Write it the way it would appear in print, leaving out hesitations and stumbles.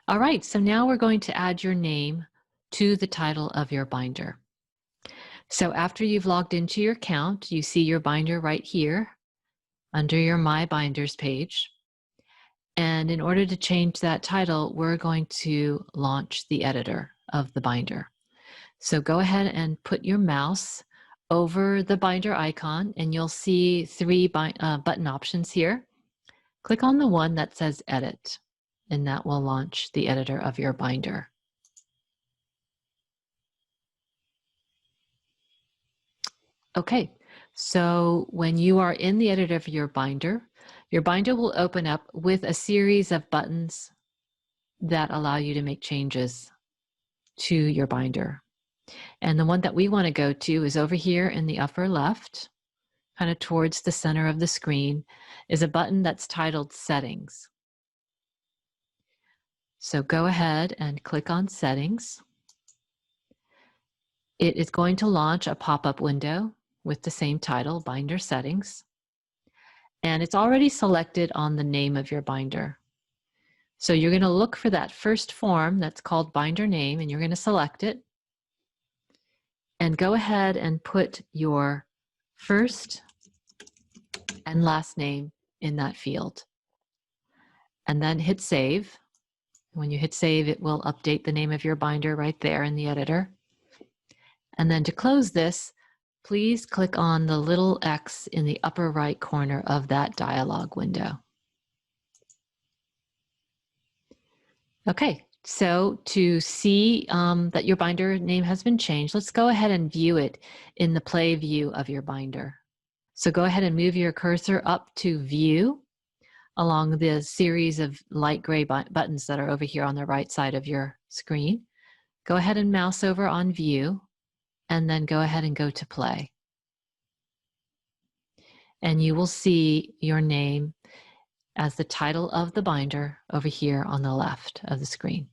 All right, so now we're going to add your name to the title of your binder. So after you've logged into your account, you see your binder right here under your My Binders page. And in order to change that title, we're going to launch the editor of the binder. So go ahead and put your mouse over the binder icon and you'll see three button options here. Click on the one that says Edit, and that will launch the editor of your binder. Okay, so when you are in the editor of your binder will open up with a series of buttons that allow you to make changes to your binder. And the one that we want to go to is over here in the upper left, kind of towards the center of the screen, is a button that's titled Settings. So go ahead and click on Settings. It is going to launch a pop-up window with the same title, Binder Settings. And it's already selected on the name of your binder. So you're going to look for that first form that's called Binder Name, and you're going to select it. And go ahead and put your first and last name in that field. And then hit Save. When you hit Save, it will update the name of your binder right there in the editor. And then to close this, please click on the little X in the upper right corner of that dialog window. Okay, so to see that your binder name has been changed, let's go ahead and view it in the play view of your binder. So go ahead and move your cursor up to View along the series of light gray buttons that are over here on the right side of your screen. Go ahead and mouse over on View, and then go ahead and go to Play. And you will see your name as the title of the binder over here on the left of the screen.